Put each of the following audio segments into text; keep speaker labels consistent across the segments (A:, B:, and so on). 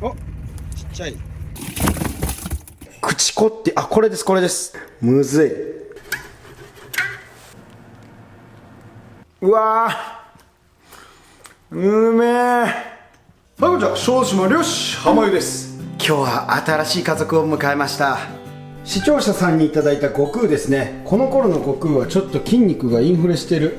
A: お、ちっちゃい口子って、あ、これですこれです。むずい。うわー、うめえ。はい、こんにちは、小島漁師浜湯です。今日は新しい家族を迎えました。視聴者さんにいただいた悟空ですね。この頃の悟空はちょっと筋肉がインフレしてる。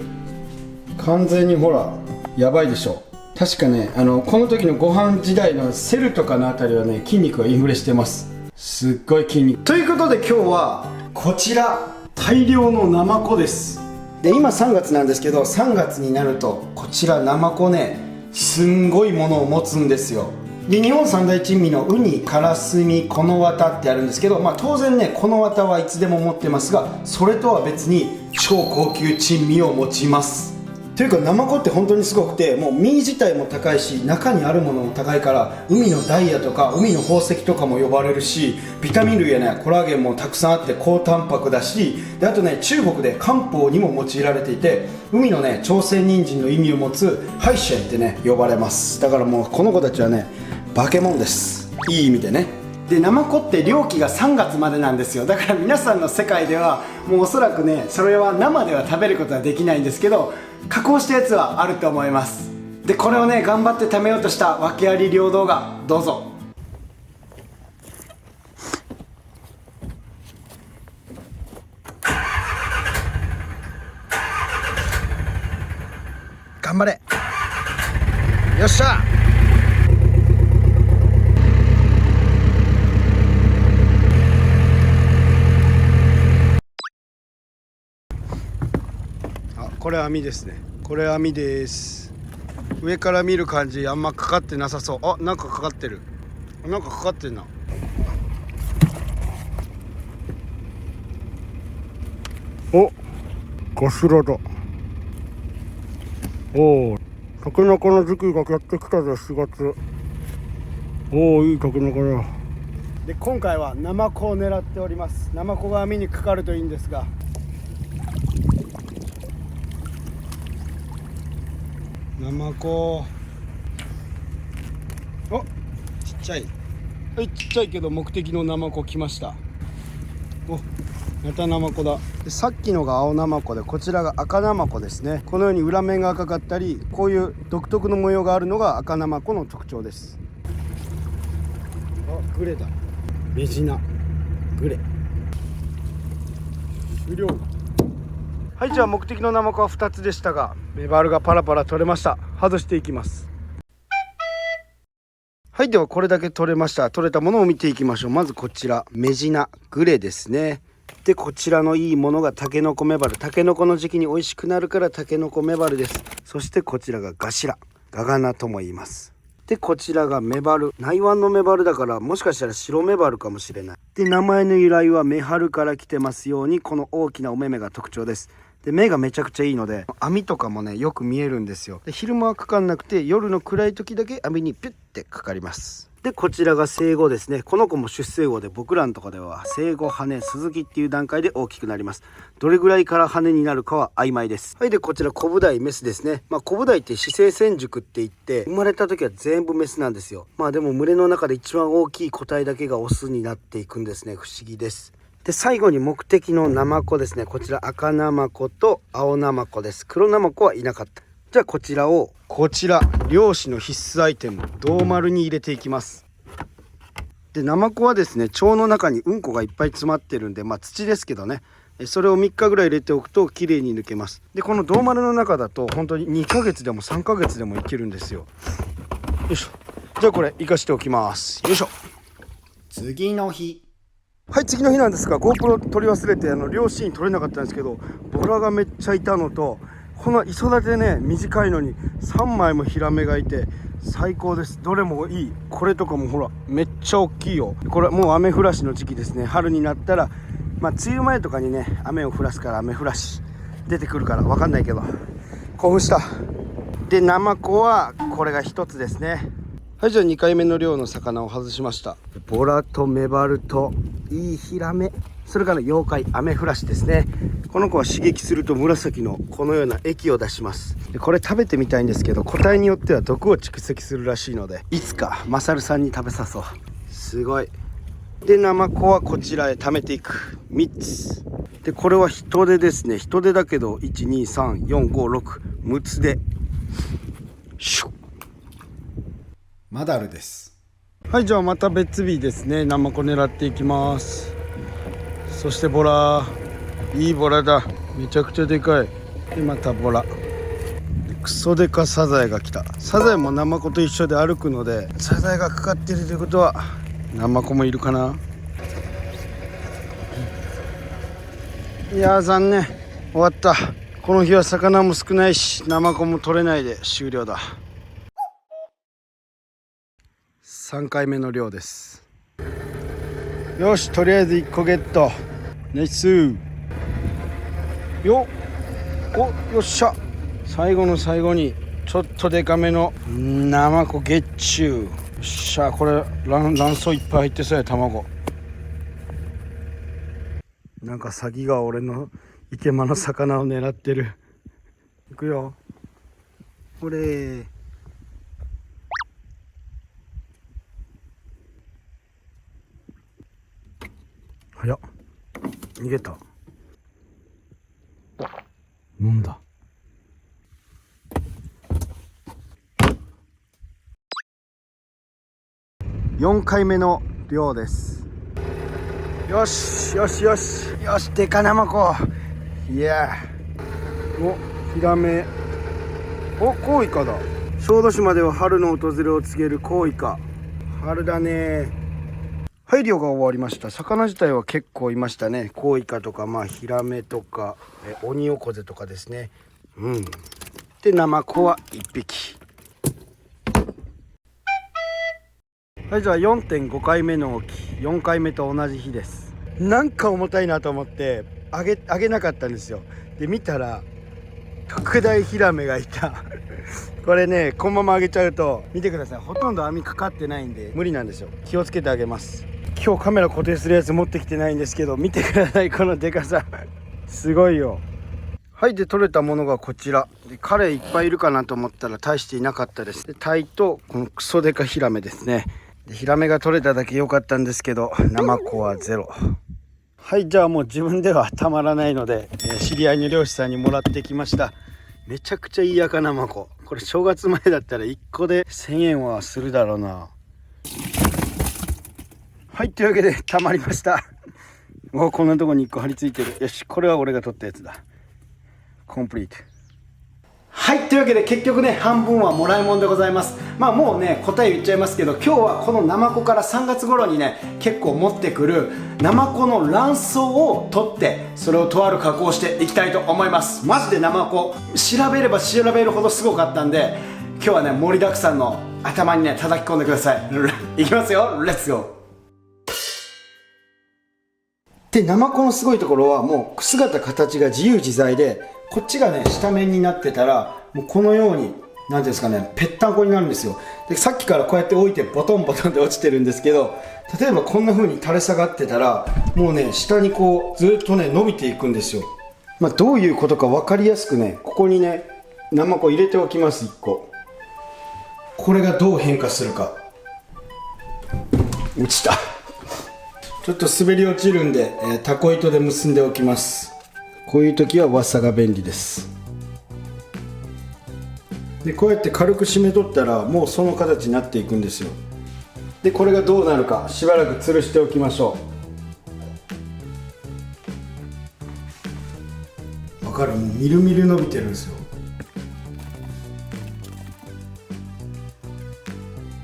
A: 完全にほらやばいでしょ。確かね、この時のご飯時代のセルとかのあたりはね、筋肉がインフレしてます。すっごい筋肉ということで、今日はこちら大量のナマコです。で、今3月なんですけど、3月になるとこちらナマコね、すんごいものを持つんですよ。で、日本三大珍味のウニ、カラスミ、このわたってあるんですけど、当然ね、このわたはいつでも持ってますが、それとは別に超高級珍味を持ちます。というか、ナマコって本当にすごくて、もう身自体も高いし、中にあるものも高いから、海のダイヤとか海の宝石とかも呼ばれるし、ビタミン類やね、コラーゲンもたくさんあって高タンパクだし、で、あとね、中国で漢方にも用いられていて、海のね、朝鮮人参の意味を持つハイシェンってね、呼ばれます。だからもうこの子たちはね、化け物です、いい意味でね。で、ナマコって漁期が3月までなんですよ。だから皆さんの世界ではもうおそらくね、それは生では食べることはできないんですけど、加工したやつはあると思います。で、これをね、頑張って食べようとした訳あり漁動画、どうぞ。頑張れ、よっしゃ。これ網ですね。これ網です。上から見る感じあんまかかってなさそう。あ、なんかかかってる。なんかかかってんな。お、ガスラだ。おお、タケノコの時期がやってきたぜ、4月。おお、いいタケノコだ。で、今回はナマコを狙っております。ナマコが網にかかるといいんですが、ナマコ、お、ちっちゃい。はい、ちっちゃいけど目的のナマコ来ました。お、またナマコだ。で、さっきのが青ナマコで、こちらが赤ナマコですね。このように裏面が赤かったり、こういう独特の模様があるのが赤ナマコの特徴です。あ、グレだ。メジナグレ終了。はい、じゃあ目的のナマコは2つでしたが、メバルがパラパラ取れました。外していきます。はい、ではこれだけ取れました。取れたものを見ていきましょう。まずこちらメジナグレですね。で、こちらのいいものがタケノコメバル。タケノコの時期に美味しくなるからタケノコメバルです。そしてこちらがガシラ、ガガナとも言います。で、こちらがメバル。内湾のメバルだから、もしかしたら白メバルかもしれない。で、名前の由来はメハルから来てますように、この大きなお目々が特徴です。で、目がめちゃくちゃいいので、網とかもね、よく見えるんですよ。で、昼間はかかんなくて、夜の暗い時だけ網にピュッてかかります。で、こちらが生後ですね。この子も出生後で、僕らのとこでは生後羽鈴木っていう段階で大きくなります。どれぐらいから羽になるかは曖昧です。はい、で、こちらコブダイメスですね。コブダイって雌性成熟って言って生まれた時は全部メスなんですよ。でも群れの中で一番大きい個体だけがオスになっていくんですね。不思議です。で、最後に目的のナマコですね。こちら赤ナマコと青ナマコです。黒ナマコはいなかった。じゃあこちらを、漁師の必須アイテム銅丸に入れていきます。で、ナマコはですね、腸の中にうんこがいっぱい詰まってるんで、土ですけどね、それを3日ぐらい入れておくときれいに抜けます。で、この銅丸の中だと本当に2ヶ月でも3ヶ月でもいけるんですよ。よいしょ。じゃあこれ生かしておきます。よいしょ。次の日。はい、次の日なんですが、 GoPro 取り忘れて漁師に撮れなかったんですけど、ボラがめっちゃいたのと、この磯立てね、短いのに3枚もヒラメがいて最高です。どれもいい。これとかもほらめっちゃ大きいよ。これもう雨降らしの時期ですね。春になったら梅雨前とかにね、雨を降らすから雨降らし出てくるから分かんないけど、興奮した。で、ナマコはこれが1つですね。はい、じゃあ2回目の漁の魚を外しました。ボラとメバルといいヒラメ、それから妖怪アメフラシですね。この子は刺激すると紫のこのような液を出します。でこれ食べてみたいんですけど、個体によっては毒を蓄積するらしいので、いつかマサルさんに食べさそう。すごい。でナマコはこちらへ溜めていく3つで、これは人手ですね。人手だけど1234566つでシュッマダルです。はい、じゃあまた別日ですね。ナマコ狙っていきます。そしてボラ、いいボラだ。めちゃくちゃでかい。でまたボラ、クソデカサザエが来た。サザエもナマコと一緒で歩くので、サザエがかかっているということはナマコもいるかな。いやー残念、終わった。この日は魚も少ないしナマコも取れないで終了だ。3回目の漁です。よし、とりあえず1個ゲット。ナイスよっっしゃ。最後の最後にちょっとデカめのナマコゲッチュー。よっしゃ、これ卵巣いっぱい入ってそうや。卵なんかサギが俺の池間の魚を狙ってる。いくよ、これ早っ、逃げた。飲んだ。4回目の漁です。よしよしよしよし、デカナマコ。いやお、ヒラメ。お、コウイカだ。小豆島では春の訪れを告げるコウイカ。春だね。はい、漁が終わりました。魚自体は結構いましたね。コウイカとか、ヒラメとかオニオコゼとかですね。でナマコは1匹。はい、じゃあ 4.5 回目の沖、4回目と同じ日です。なんか重たいなと思ってあげなかったんですよ。で見たら特大ヒラメがいたこれね、このままあげちゃうと見てください、ほとんど網かかってないんで無理なんですよ。気をつけてあげます。今日カメラ固定するやつ持ってきてないんですけど、見てください、このでかさすごいよ。はい、で取れたものがこちらで、カレイいっぱいいるかなと思ったら大していなかったです。でタイとこのクソデカヒラメですね。でヒラメが取れただけ良かったんですけど、ナマコはゼロ。はい、じゃあもう自分ではたまらないので、知り合いの漁師さんにもらってきました。めちゃくちゃいい赤ナマコ。これ正月前だったら1個で1000円はするだろうな。はい、というわけでたまりましたお、こんなとこに1個張り付いてる。よし、これは俺が取ったやつだ。コンプリート。はい、というわけで結局ね、半分はもらいもんでございます。もうね、答え言っちゃいますけど、今日はこのナマコから3月頃にね、結構持ってくるナマコの卵巣を取って、それをとある加工していきたいと思います。マジでナマコ調べれば調べるほどすごかったんで、今日はね、盛りだくさんの頭にね叩き込んでくださいいきますよ、レッツゴー。でナマコのすごいところは、もう姿形が自由自在で、こっちがね下面になってたら、もうこのように何ていうんですかね、ぺったんこになるんですよ。でさっきからこうやって置いてボトンボトンで落ちてるんですけど、例えばこんな風に垂れ下がってたら、もうね下にこうずっとね伸びていくんですよ。どういうことか分かりやすくね、ここにねナマコ入れておきます。1個。これがどう変化するか。落ちたちょっと滑り落ちるんで、タコ糸で結んでおきます。こういう時は綿が便利です。でこうやって軽く締めとったら、もうその形になっていくんですよ。でこれがどうなるか、しばらく吊るしておきましょう。わかる？もうみるみる伸びてるんですよ。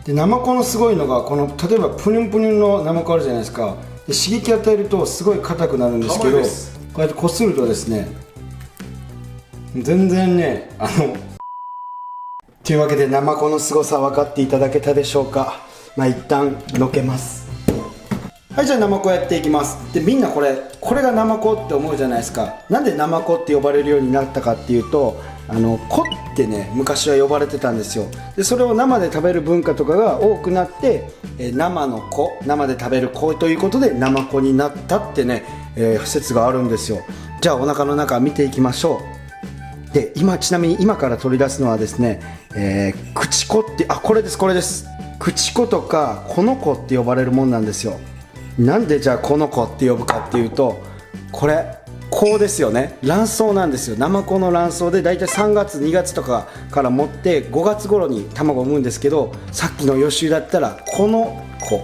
A: でナマコのすごいのが、この例えばプニュンプニュンのナマコあるじゃないですか。で刺激与えるとすごい硬くなるんですけど、こうやってこするとですね、全然ねというわけでナマコの凄さ分かっていただけたでしょうか。一旦のけます。はい、じゃあナマコやっていきます。でみんなこれがナマコって思うじゃないですか。なんでナマコって呼ばれるようになったかっていうと、コってね昔は呼ばれてたんですよ。でそれを生で食べる文化とかが多くなって、生の子、生で食べる子ということでナマコになったってね、説があるんですよ。じゃあお腹の中見ていきましょう。でちなみに今から取り出すのはですね、クチコってこれですクチコとかコノコって呼ばれるもんなんですよ。なんでじゃあコノコって呼ぶかっていうと、これ子ですよね。卵巣なんですよ。ナマコの卵巣でだいたい3月2月とかから持って5月頃に卵を産むんですけど、さっきの予習だったらこの子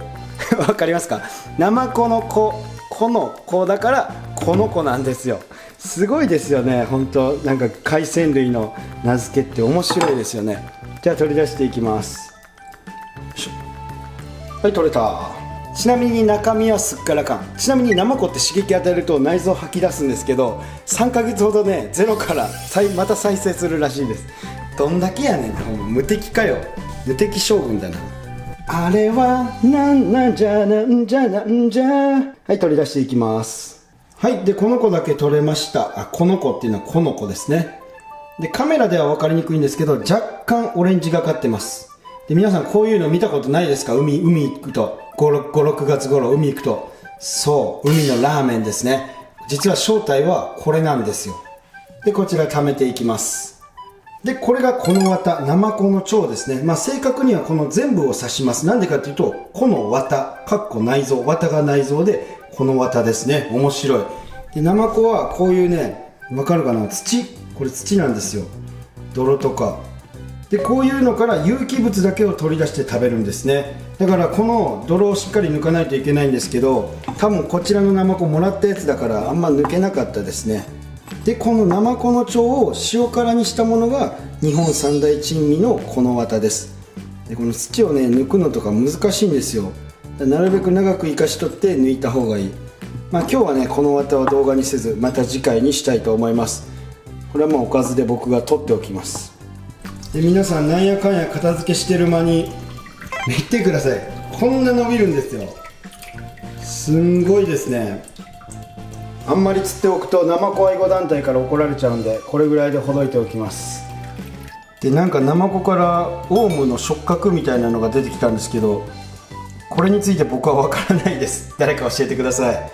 A: わかりますか？ナマコの子、この子だからこの子なんですよ。すごいですよね。本当なんか海鮮類の名付けって面白いですよね。じゃあ取り出していきます。はい、取れた。ちなみに中身はすっからかん。ちなみにナマコって刺激与えると内臓吐き出すんですけど、3ヶ月ほどねゼロからまた再生するらしいです。どんだけやねん。無敵かよ。無敵将軍だな。あれはなんじゃ。はい、取り出していきます。はい、でこの子だけ取れました。この子っていうのはこの子ですね。でカメラでは分かりにくいんですけど、若干オレンジがかってます。で皆さんこういうの見たことないですか？海行くと5、6月頃海行くと、そう海のラーメンですね。実は正体はこれなんですよ。でこちら貯めていきます。でこれがこの綿、ナマコの腸ですね。正確にはこの全部を指します。なんでかっていうと、この綿内臓、綿が内臓でこの綿ですね。面白い。でナマコはこういうね、わかるかな、これ土なんですよ。泥とかでこういうのから有機物だけを取り出して食べるんですね。だからこの泥をしっかり抜かないといけないんですけど、多分こちらのナマコもらったやつだからあんま抜けなかったですね。でこのナマコの腸を塩辛にしたものが日本三大珍味のこの綿です。でこの土をね抜くのとか難しいんですよ。なるべく長く生かしとって抜いた方がいい。今日はねこの綿は動画にせず、また次回にしたいと思います。これはおかずで僕が取っておきます。で皆さんなんやかんや片付けしてる間に見てください。こんな伸びるんですよ。すんごいですね。あんまり釣っておくとナマコ愛護団体から怒られちゃうんで、これぐらいでほどいておきます。でなんかナマコからオウムの触覚みたいなのが出てきたんですけど、これについて僕は分からないです。誰か教えてください。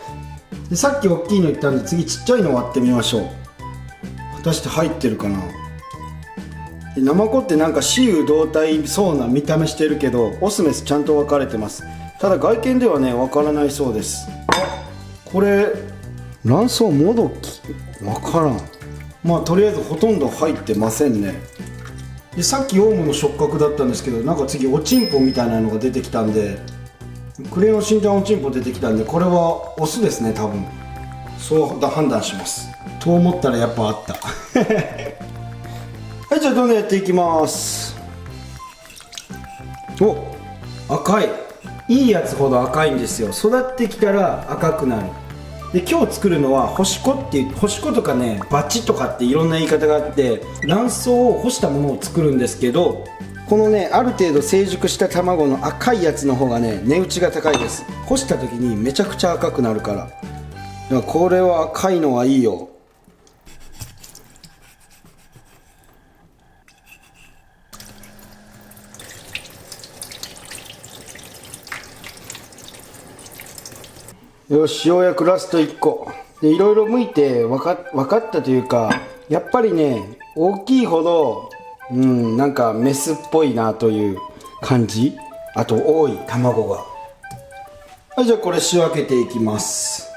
A: でさっき大きいの言ったんで、次ちっちゃいの割ってみましょう。果たして入ってるかな。でナマコってなんか雌雄同体そうな見た目してるけど、オスメスちゃんと分かれてます。ただ外見ではね分からないそうです。これ卵巣もどき分からん。とりあえずほとんど入ってませんね。でさっきオウムの触覚だったんですけど、なんか次おちんぽみたいなのが出てきたんで、クレヨンしんちゃんおちんぽ出てきたんで、これはオスですね多分。そう判断しますと思ったらやっぱあったはい、じゃあどんどんやっていきます。お、赤い。いいやつほど赤いんですよ。育ってきたら赤くなる。で今日作るのは干し子っていう、干し子とかねバチとかっていろんな言い方があって、卵巣を干したものを作るんですけど、このねある程度成熟した卵の赤いやつの方がね値打ちが高いです。干した時にめちゃくちゃ赤くなるから。だからこれは赤いのはいいよ。よし、ようやくラスト1個でいろいろ剥いて分かったというか、やっぱりね大きいほどなんかメスっぽいなという感じ。あと多い卵が。はい、じゃあこれ仕分けていきます。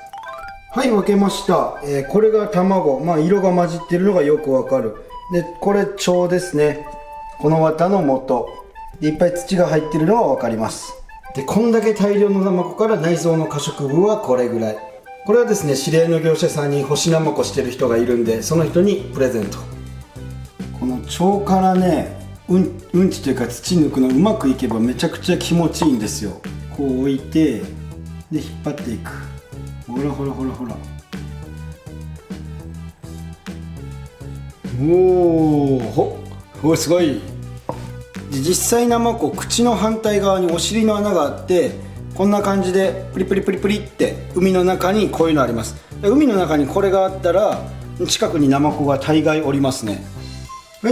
A: はい、分けました。これが卵、色が混じってるのがよくわかる。でこれ腸ですね。この綿の元でいっぱい土が入ってるのは分かります。でこんだけ大量のナマコから内臓の可食分はこれぐらい。これはですね知り合いの業者さんに干しナマコしてる人がいるんで、その人にプレゼント。この腸からねうんちというか土抜くのうまくいけばめちゃくちゃ気持ちいいんですよ。こう置いてで引っ張っていく。ほらほらほらほら。おすごい。で実際ナマコ口の反対側にお尻の穴があって、こんな感じでプリプリプリプリって海の中にこういうのあります。海の中にこれがあったら近くにナマコが大概おりますね。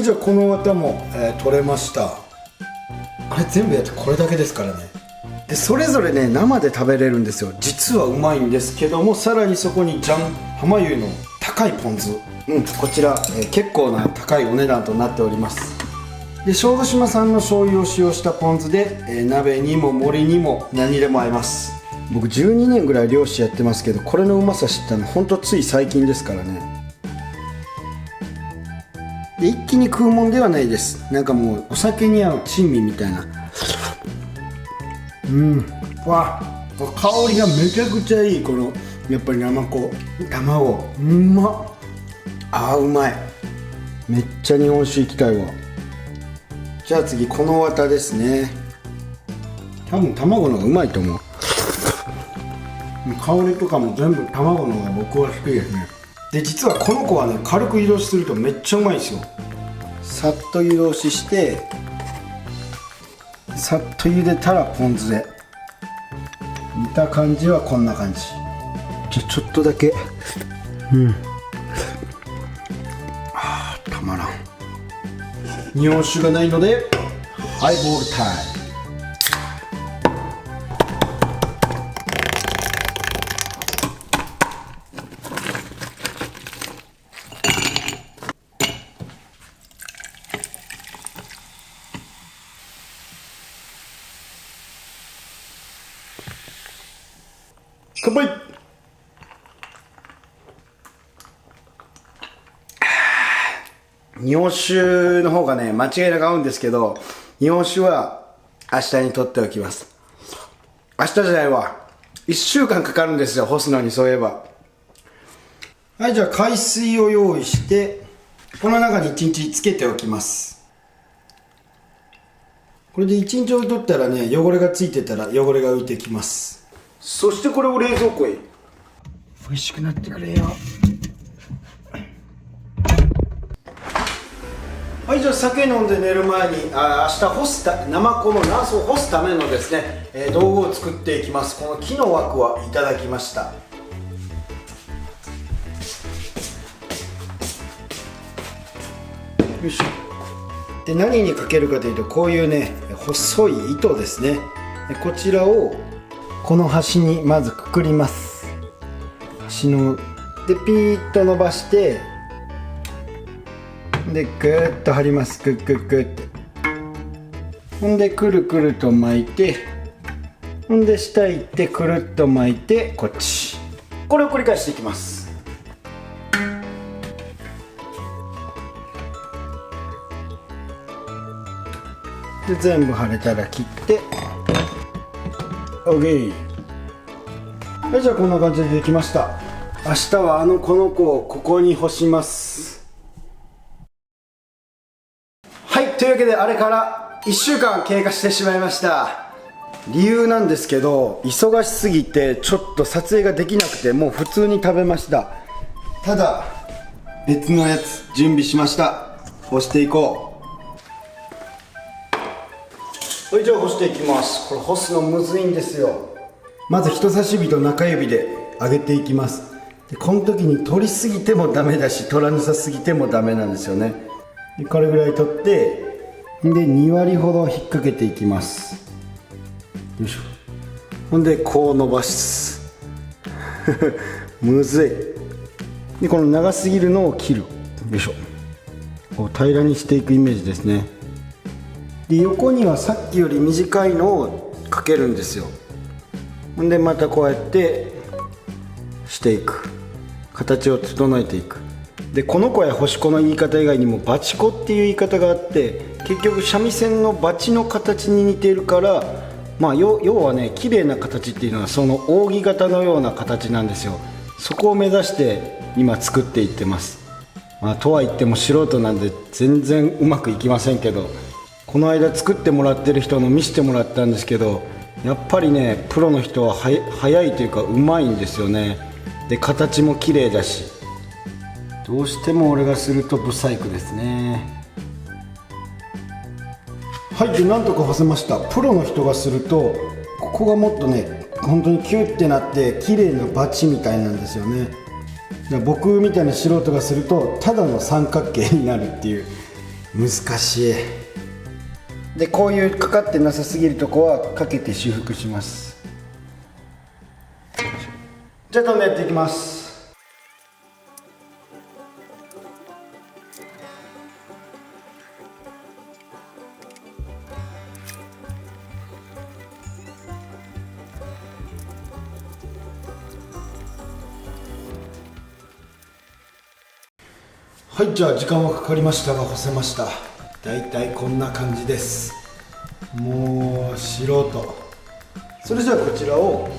A: じゃあこの綿も、取れました。あれ全部やってこれだけですからね。でそれぞれね生で食べれるんですよ。実はうまいんですけども、さらにそこにじゃん、浜湯の高いポン酢、こちら、結構な高いお値段となっております。で小豆島産の醤油を使用したポン酢で、鍋にも盛りにも何でも合います。僕12年ぐらい漁師やってますけど、これのうまさ知ったのほんとつい最近ですからね。で一気に食うもんではないです。なんかもうお酒に合う珍味みたいな。わ香りがめちゃくちゃいい。このやっぱり卵うまっ。うまい。めっちゃ日本酒いきたいわ。じゃあ次この綿ですね。多分卵の方がうまいと思う。香りとかも全部卵の方が僕は好きですね。で実はこの子はね、軽く湯通しするとめっちゃうまいですよ。さっと湯通ししてさっと茹でたらポン酢で、見た感じはこんな感じ。じゃあちょっとだけたまらん。日本酒がないのでハイボールタイム。乾杯。日本酒の方がね間違いなく合うんですけど、日本酒は明日にとっておきます。明日じゃないわ、1週間かかるんですよ、干すのに。そういえば。はい、じゃあ海水を用意してこの中に1日つけておきます。これで1日置いとったらね、汚れがついてたら汚れが浮いてきます。そしてこれを冷蔵庫へ。美味しくなってくれよ。はい、じゃあ酒飲んで寝る前に明日干すナマコのナスを干すためのですね、道具を作っていきます。この木の枠はいただきました。よいしょ。で何にかけるかというと、こういうね細い糸ですね。こちらをこの端にまずくくります。端のでピーッと伸ばして、でグーッと貼ります。グッグッグッって。ほんでくるくると巻いて、ほんで下行ってくるっと巻いてこっち。これを繰り返していきます。で全部貼れたら切って OK。 はい、じゃあこんな感じでできました。明日はこの子をここに干します。はい、というわけであれから1週間経過してしまいました。理由なんですけど、忙しすぎてちょっと撮影ができなくて、もう普通に食べました。ただ別のやつ準備しました。干していこう。はい、じゃあ干していきます。これ干すのむずいんですよ。まず人差し指と中指で上げていきます。でこの時に取りすぎてもダメだし、取らなさすぎてもダメなんですよね。でこれぐらい取って、で2割ほど引っ掛けていきます。よいしょ。ほんでこう伸ばすむずい。でこの長すぎるのを切る。よいしょ。こう平らにしていくイメージですね。で横にはさっきより短いのをかけるんですよ。ほんでまたこうやってしていく。形を整えていく。でこの子や干し子の言い方以外にもバチコっていう言い方があって、結局三味線のバチの形に似ているから、要はね、綺麗な形っていうのはその扇形のような形なんですよ。そこを目指して今作っていってます。とは言っても素人なんで全然うまくいきませんけど、この間作ってもらってる人の見せてもらったんですけど、やっぱりねプロの人は早いというかうまいんですよね。で形も綺麗だし、どうしても俺がするとブサイクですね。はい、でなんとか干せました。プロの人がするとここがもっとね本当にキュッてなって綺麗なバチみたいなんですよね。僕みたいな素人がするとただの三角形になるっていう、難しい。でこういうかかってなさすぎるとこはかけて修復します。じゃあどんどんやっていきます。はい、じゃあ時間はかかりましたが干せました。だいたいこんな感じです。もう素人。それじゃあこちらを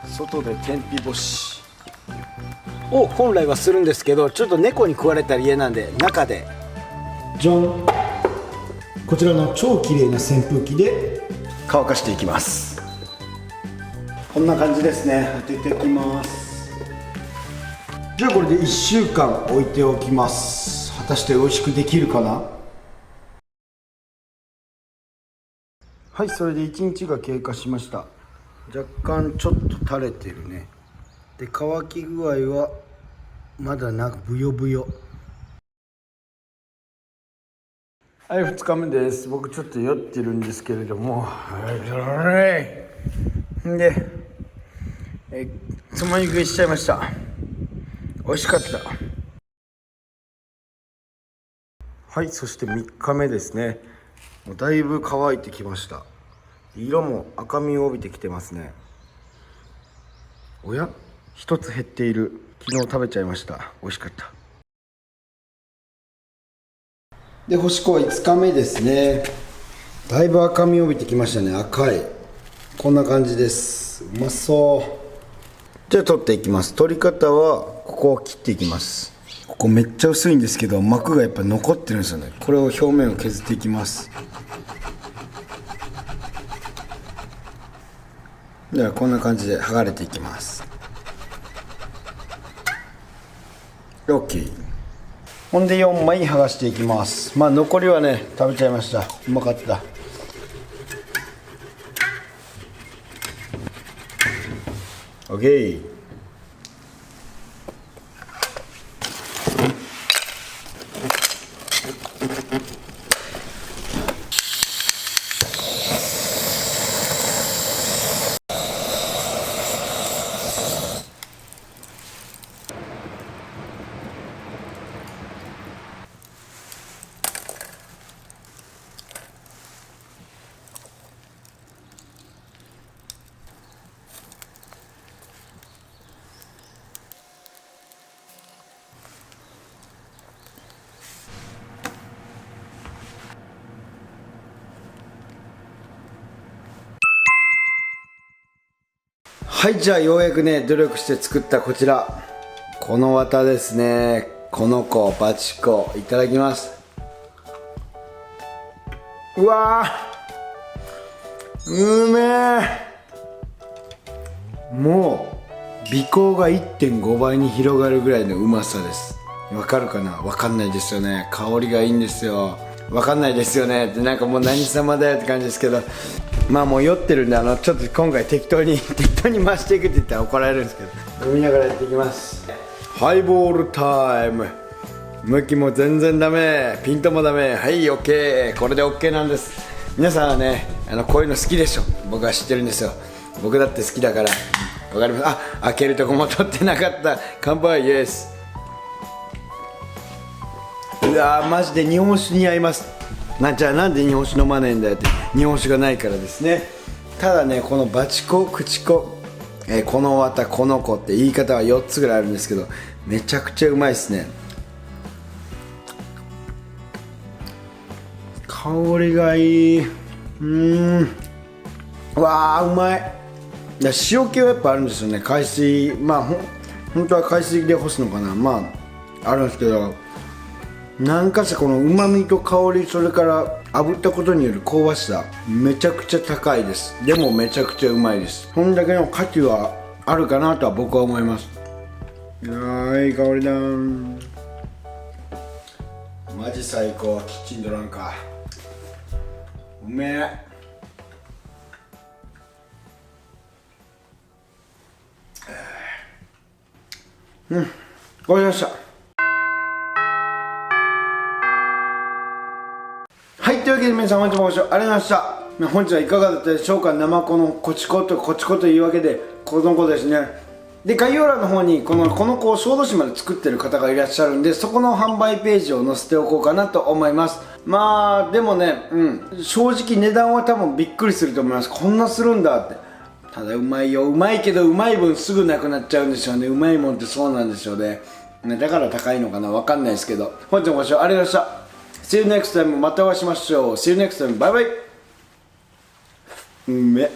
A: 外で天日干しを本来はするんですけど、ちょっと猫に食われたら嫌なんで中でじゃん、こちらの超綺麗な扇風機で乾かしていきます。こんな感じですね。当てていきます。じゃあこれで1週間置いておきます。果たして美味しくできるかな。はい、それで1日が経過しました。若干ちょっと垂れてるね。で、乾き具合はまだなんかブヨブヨ。はい、2日目です。僕ちょっと酔ってるんですけれども、でつまみ食いしちゃいました。美味しかった。はい、そして3日目ですね。もうだいぶ乾いてきました。色も赤みを帯びてきてますね。おや、1つ減っている。昨日食べちゃいました。美味しかった。で、干し子は5日目ですね。だいぶ赤みを帯びてきましたね。赤い、こんな感じです。うまそう。じゃあ取っていきます。取り方はここを切っていきます。ここめっちゃ薄いんですけど、膜がやっぱ残ってるんですよね。これを表面を削っていきます。ではこんな感じで剥がれていきます。 OK。 ほんで4枚剥がしていきます。まあ残りはね食べちゃいました。うまかった。 OK。はい、じゃあようやくね努力して作ったこちら、この綿ですね。この子バチコいただきます。うわー、うめえ。もう鼻孔が 1.5 倍に広がるぐらいのうまさです。わかるかな。わかんないですよね。香りがいいんですよ。わかんないですよねって、なんかもう何様だよって感じですけど、まあもう酔ってるんでちょっと今回適当に回していくって言ったら怒られるんですけど、飲みながらやっていきます。ハイボールタイム。向きも全然ダメ、ピントもダメ。はい、 OK。 これで OK なんです。皆さんはねこういうの好きでしょ。僕は知ってるんですよ。僕だって好きだから。わかります。あ、開けるとこも取ってなかった。乾杯。イエス。うわー、マジで日本酒に合います。じゃあなんで日本酒飲まねえんだよって、日本酒がないからですね。ただね、このバチコ、クチコ、この綿、この子って言い方は4つぐらいあるんですけど、めちゃくちゃうまいですね。香りがいい。うわー、うまい。塩気はやっぱあるんですよね。海水、まあ本当は海水で干すのかな、まああるんですけど、なんかさ、このうまみと香り、それから炙ったことによる香ばしさ、めちゃくちゃ高いです。でもめちゃくちゃうまいです。こんだけの価値はあるかなとは僕は思います。いい香りだー。マジ最高。キッチンドランカーうめえ。ごちそうさまでした。はい、というわけで皆さん本日もご視聴ありがとうございました。本日はいかがだったでしょうか。生このこちことこちこというわけで、この子ですね。で、概要欄の方にこの子を小豆島で作ってる方がいらっしゃるんで、そこの販売ページを載せておこうかなと思います。まあでもね、正直値段は多分びっくりすると思います。こんなするんだって。ただうまいよ。うまいけどうまい分すぐなくなっちゃうんですよね。うまいもんってそうなんですよね。ね、だから高いのかな、わかんないですけど、本日もご視聴ありがとうございました。 See you next time、またお会いしましょう。 See you next time、バイバイ。うめっ。